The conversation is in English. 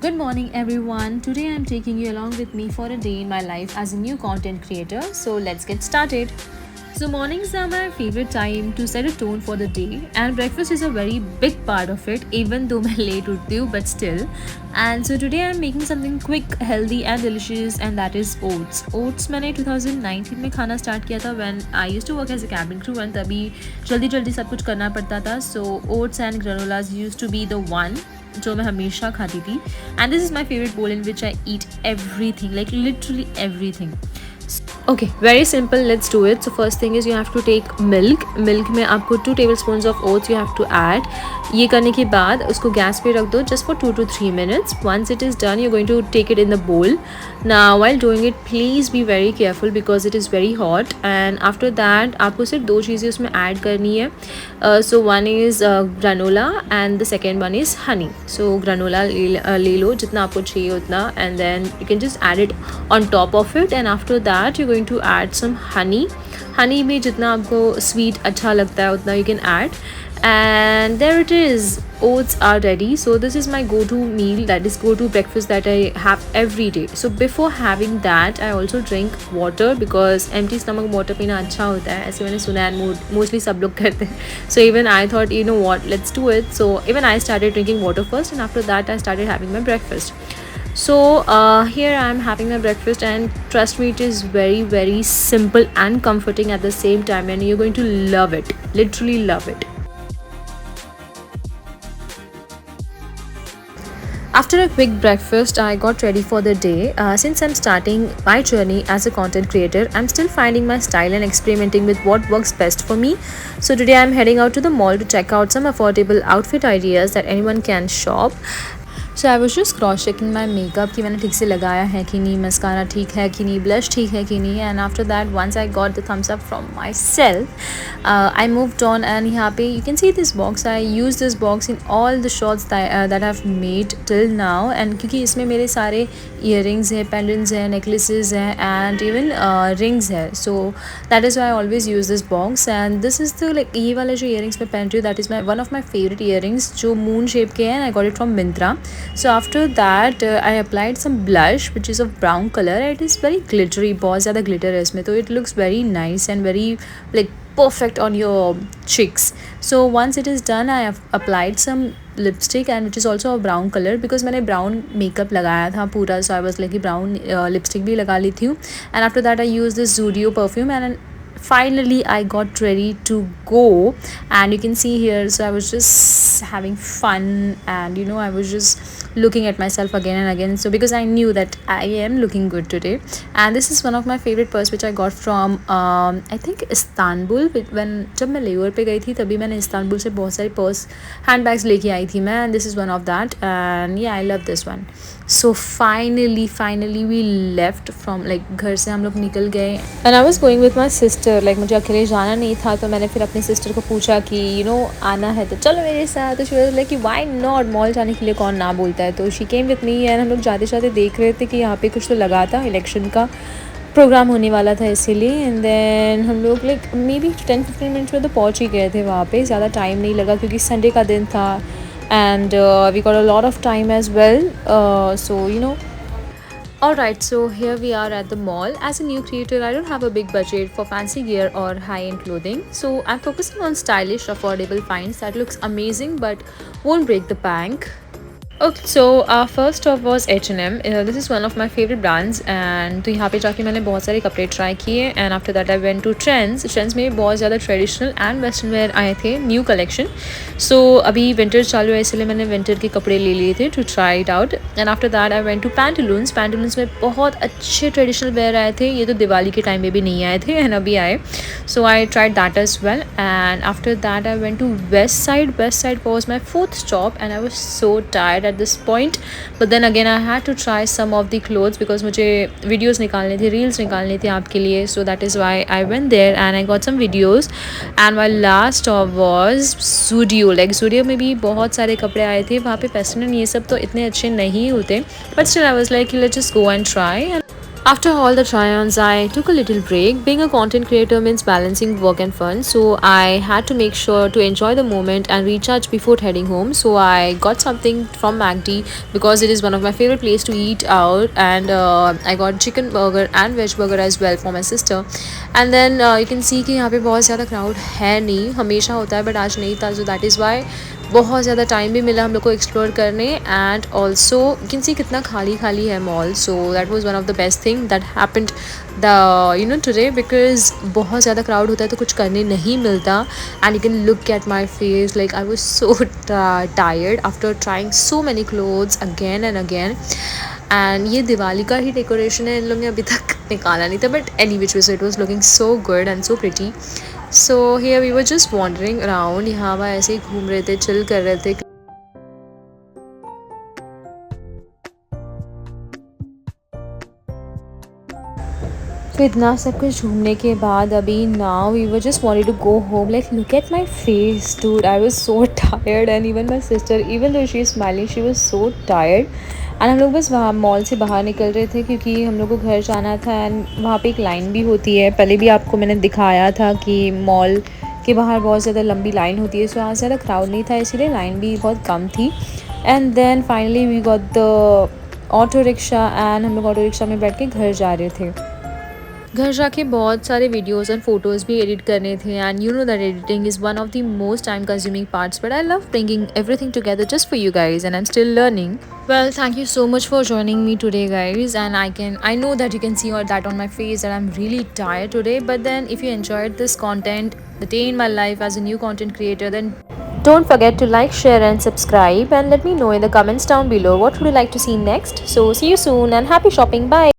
Good morning, everyone. Today I'm taking you along with me for a day in my life as a new content creator. So let's get started. So, mornings are my favorite time to set a tone for the day, and breakfast is a very big part of it, even though मैं late उठती हूँ, but still. And so today I'm making something quick, healthy, and delicious, and that is oats. Oats मैंने 2019 में खाना start किया था when I used to work as a cabin crew, and तभी जल्दी जल्दी सब कुछ करना पड़ता था. So oats and granolas used to be the one जो मैं हमेशा खाती थी. And this is my favorite bowl in which I eat everything, like literally everything. Okay, very simple. Let's do it. So first thing is you have to take milk. Milk में आपको 2 tablespoons of oats you have to add. ये करने के बाद उसको gas पे रख दो just for 2 to 3 minutes. Once it is done, you're going to take it in the bowl. Now while doing it, please be very careful because it is very hot. And after that, आपको सिर्फ 2 चीज़ें उसमें add करनी है. So one is granola and the second one is honey. So granola ले लो जितना आपको चाहिए उतना, and then you can just add it on top of it. And after that, you're going to add some honey. Honey भी जितना आपको sweet अच्छा लगता है उतना you can add. And there it is, oats are ready. So this is my go-to meal, that is go-to breakfast that I have every day. So before having that, I also drink water because empty stomach water पीना अच्छा होता है, ऐसे मैंने सुना है, mostly सब लोग करते हैं. So even I thought, you know what, let's do it. So even I started drinking water first, and after that I started having my breakfast. So here I am having my breakfast, and trust me, it is very simple and comforting at the same time, and you're going to love it, literally love it. After a quick breakfast, I got ready for the day. Since I'm starting my journey as a content creator, I'm still finding my style and experimenting with what works best for me. So today I'm heading out to the mall to check out some affordable outfit ideas that anyone can shop. So I was just cross checking my makeup कि मैंने ठीक से लगाया है कि नहीं, mascara ठीक है कि नहीं, blush ठीक है कि नहीं. And after that, once I got the thumbs up from myself, I moved on. And यहाँ पे you can see this box. I use this box in all the shots that I've made till now. And क्योंकि इसमें मेरे सारे earrings हैं, pendants हैं, necklaces हैं, and even rings है. So that is why I always use this box. And this is the like ये वाले जो earrings मैं पहन रही हूँ, that is one of my favorite earrings जो moon shape के हैं. I got it from Myntra. So after that, I applied some blush which is of brown color. It is very glittery, बहुत ज़्यादा glitter है इसमें, तो it looks very nice and very like perfect on your cheeks. So once it is done, I have applied some lipstick, and which is also a brown color because मैंने brown makeup लगाया था पूरा, so I was like brown lipstick भी लगा ली थी. And after that, I used this Zudio perfume, and finally I got ready to go. And you can see here, so I was just having fun, and you know, I was just looking at myself again and again, so because I knew that I am looking good today. And this is one of my favorite purse which I got from I think Istanbul. When जब मैं लेवर पे गई थी तभी मैंने Istanbul से बहुत सारे पर्स हैंड बैग्स लेके आई थी मैं, and this is one of that. And yeah, I love this one. So finally we left from like घर से हम लोग निकल गए, and I was going with my sister. like मुझे अकेले जाना नहीं था, तो मैंने फिर अपनी सिस्टर को पूछा कि you know आना है तो चलो मेरे साथ. तो she was like कि why not, मॉल जाने के लिए कौन ना बोलता है. तो she came with me, and हम लोग जाते जाते देख रहे थे कि यहाँ पे कुछ तो लगा था, इलेक्शन का प्रोग्राम होने वाला था इसीलिए. एंड देन हम लोग लाइक मे बी 10-15 मिनट्स में तो पहुँच ही गए थे वहाँ पे, ज़्यादा टाइम नहीं लगा क्योंकि संडे का दिन था. And we got a lot of time as well, so you know. Alright, so here we are at the mall. As a new creator, I don't have a big budget for fancy gear or high-end clothing, so I'm focusing on stylish, affordable finds that looks amazing but won't break the bank. Okay, so first stop was H&M. This is one of my favorite brands, and तो यहाँ पे जाके मैंने बहुत सारे कपड़े try किए. And after that I went to Trends. Trends में बहुत ज़्यादा ट्रेडिशनल एंड वेस्टर्न वेयर आए थे, न्यू कलेक्शन. सो अभी विंटर चालू है इसलिए मैंने विंटर के कपड़े ले लिए थे to try it out. And after that I went to Pantaloons. Pantaloons में बहुत अच्छे ट्रेडिशनल वेयर आए थे. ये तो दिवाली के टाइम में भी नहीं आए थे, एंड अभी आए. So I tried that as well. And after that I went to west side. West side was my 4th stop, and I was so tired at this point, but then again I had to try some of the clothes because मुझे videos निकालने थे, reels निकालने थे आपके लिए. So that is why I went there and I got some videos. And my last stop was Zudio. like Zudio में भी बहुत सारे कपड़े आए थे. वहाँ पे पेस्टन ये सब तो इतने अच्छे नहीं होते, but still I was like let's just go and try. After all the try-ons, I took a little break. Being a content creator means balancing work and fun, so I had to make sure to enjoy the moment and recharge before heading home. So I got something from MacD because it is one of my favorite place to eat out, and I got chicken burger and veg burger as well for my sister. And then you can see कि यहाँ पे बहुत ज़्यादा crowd है नहीं, हमेशा होता है but आज नहीं था, so that is why बहुत ज़्यादा टाइम भी मिला हम लोग को एक्सप्लोर करने. And also you can see कितना खाली खाली है mall. So that was one of the best thing that happened today, because बहुत ज़्यादा क्राउड होता है तो कुछ करने नहीं मिलता. And you can look at my face, like I was so tired after trying so many clothes again and again. And ये दिवाली का ही डेकोरेशन है, इन लोगों ने अभी तक निकाला नहीं था, but any which ways it was looking so good and so pretty. So here we were just wandering around, यहाँ वहाँ ऐसे ही घूम रहे थे, चिल कर रहे थे. तो इतना सब कुछ घूमने के बाद अभी now we were just wanted to go home. Like look at my face dude, I was so tired. And even my sister, even though she is smiling, she was so tired. And हम लोग बस वहाँ mall से बाहर निकल रहे थे क्योंकि हम लोग को घर जाना था. एंड वहाँ पे एक लाइन भी होती है, पहले भी आपको मैंने दिखाया था कि मॉल के बाहर बहुत ज़्यादा लंबी लाइन होती है. सो वहाँ ज़्यादा क्राउड नहीं था, इसीलिए लाइन भी बहुत कम थी. And then finally we got the auto rickshaw, and हम लोग ऑटो रिक्शा में बैठ के घर जा रहे थे. घर जाके बहुत सारे वीडियोस एंड फोटोज़ भी एडिट करने थे. And you know that editing is one of the most time consuming parts, but I love bringing everything together just for you guys, and I'm still learning. Well, thank you so much for joining me today, guys. And I know that you can see all that on my face that I'm really tired today. But then, if you enjoyed this content, the day in my life as a new content creator, then don't forget to like, share, and subscribe. And let me know in the comments down below what would you like to see next. So see you soon and happy shopping. Bye.